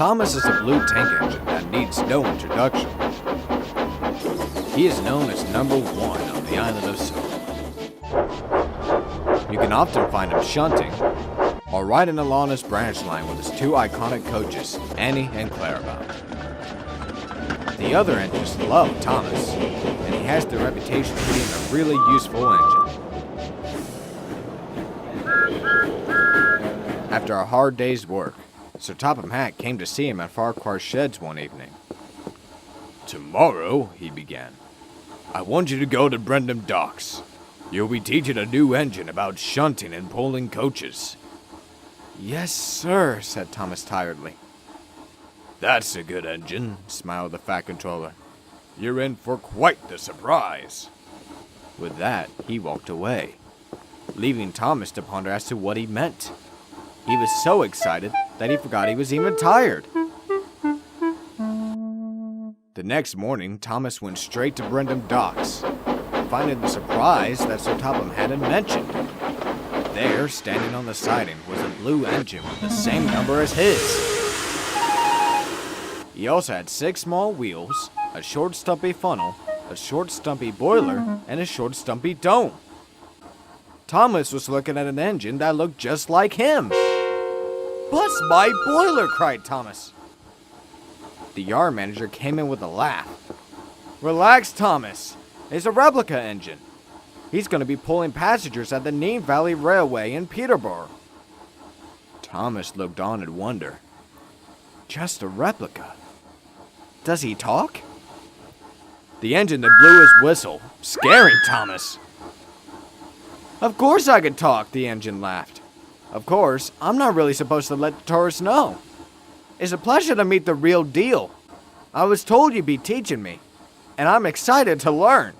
Thomas is a blue tank engine that needs no introduction. He is known as number 1 on the island of Silver. You can often find him shunting or riding along his branch line with his 2 iconic coaches, Annie and Clarabelle. The other engines love Thomas, and he has the reputation of being a really useful engine. After a hard day's work, Sir Topham Hatt came to see him at Farquhar's sheds one evening. "Tomorrow," he began, "I want you to go to Brendam Docks. You'll be teaching a new engine about shunting and pulling coaches." "Yes, sir," said Thomas tiredly. "That's a good engine," smiled the Fat Controller. "You're in for quite the surprise." With that, he walked away, leaving Thomas to ponder as to what he meant. He was so excited that he forgot he was even tired. The next morning, Thomas went straight to Brendam Docks, finding the surprise that Sir Topham hadn't mentioned. There, standing on the siding, was a blue engine with the same number as his. He also had 6 small wheels, a short stumpy funnel, a short stumpy boiler, and a short stumpy dome. Thomas was looking at an engine that looked just like him. "Bust my boiler!" cried Thomas. The yard manager came in with a laugh. "Relax, Thomas. It's a replica engine. He's going to be pulling passengers at the Nene Valley Railway in Peterborough." Thomas looked on in wonder. Just a replica. Does he talk? The engine that blew his whistle, scaring Thomas. "Of course I can talk," the engine laughed. "Of course, I'm not really supposed to let the tourists know. It's a pleasure to meet the real deal. I was told you'd be teaching me, and I'm excited to learn."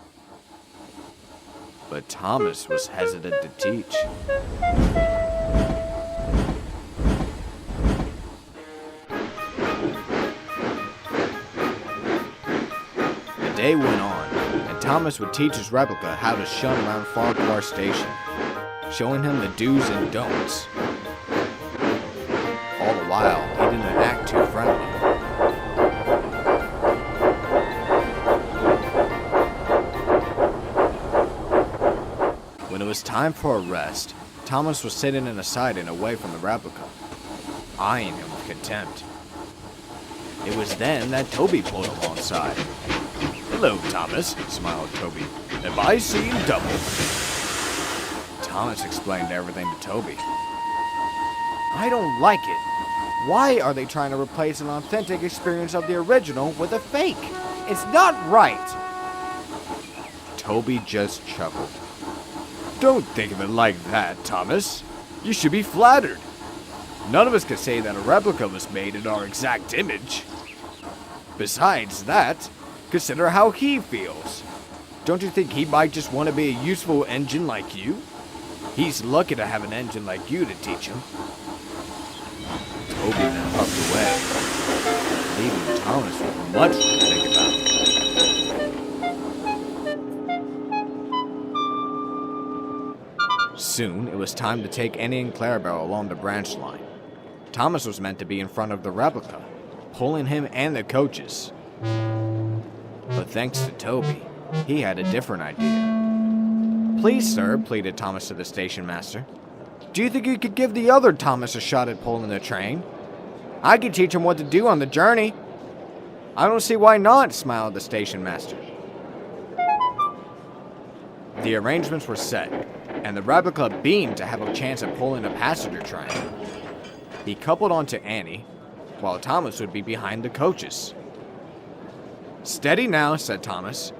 But Thomas was hesitant to teach. The day went on, and Thomas would teach his replica how to shunt around Farquhar Station, showing him the do's and don'ts. All the while, he didn't act too friendly. When it was time for a rest, Thomas was sitting in a siding away from the replica, eyeing him with contempt. It was then that Toby pulled alongside. "Hello, Thomas," smiled Toby. "Have I seen double?" Thomas explained everything to Toby. "I don't like it. Why are they trying to replace an authentic experience of the original with a fake? It's not right." Toby just chuckled. "Don't think of it like that, Thomas. You should be flattered. None of us can say that a replica was made in our exact image. Besides that, consider how he feels. Don't you think he might just want to be a useful engine like you? He's lucky to have an engine like you to teach him." Toby then puffed away, leaving Thomas with much to think about. Soon, it was time to take Annie and Clarabelle along the branch line. Thomas was meant to be in front of the replica, pulling him and the coaches. But thanks to Toby, he had a different idea. "Please, sir," pleaded Thomas to the station master, "do you think you could give the other Thomas a shot at pulling the train? I could teach him what to do on the journey." "I don't see why not," smiled the station master. The arrangements were set, and the replica beamed to have a chance at pulling a passenger train. He coupled onto Annie, while Thomas would be behind the coaches. "Steady now," said Thomas.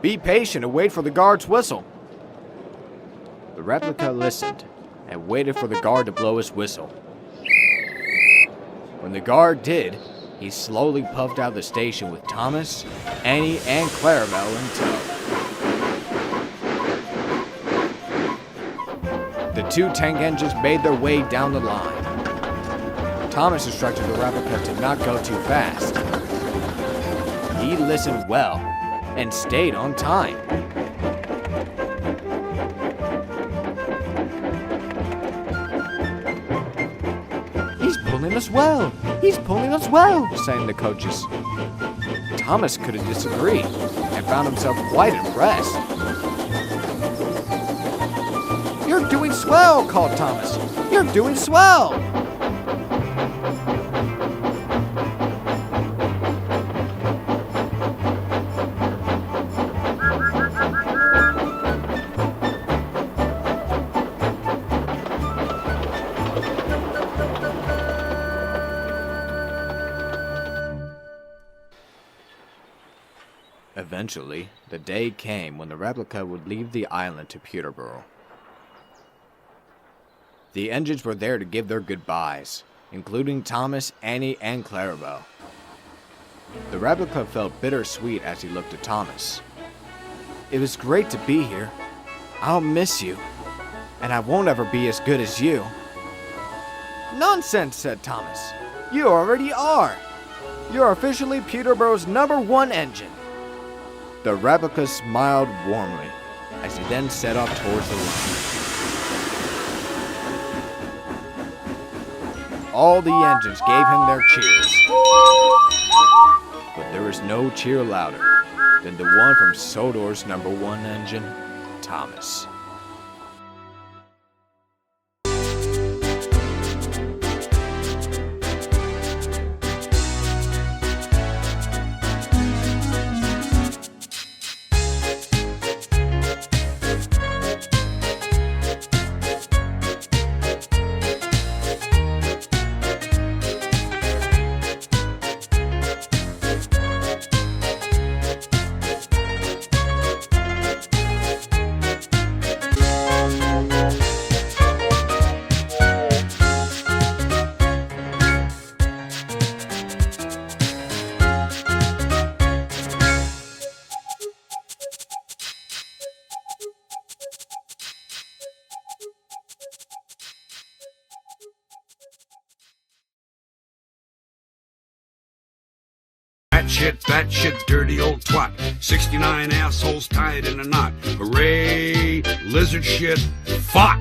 "Be patient and wait for the guard's whistle." The replica listened and waited for the guard to blow his whistle. When the guard did, he slowly puffed out of the station with Thomas, Annie, and Clarabelle in tow. The 2 tank engines made their way down the line. Thomas instructed the replica to not go too fast. He listened well and stayed on time. pulling us well. He's pulling us well, sang the coaches. Thomas couldn't disagree and found himself quite impressed. You're doing swell, called Thomas. You're doing swell. Eventually, the day came when the replica would leave the island to Peterborough. The engines were there to give their goodbyes, including Thomas, Annie, and Clarabelle. The replica felt bittersweet as he looked at Thomas. It was great to be here. I'll miss you, and I won't ever be as good as you. Nonsense, said Thomas. You already are. You're officially Peterborough's #1 engine. The replica smiled warmly as he then set off towards the land. All the engines gave him their cheers, but there was no cheer louder than the one from Sodor's #1 engine, Thomas. That shit, dirty old twat. 69 assholes tied in a knot. Hooray, lizard shit, fuck!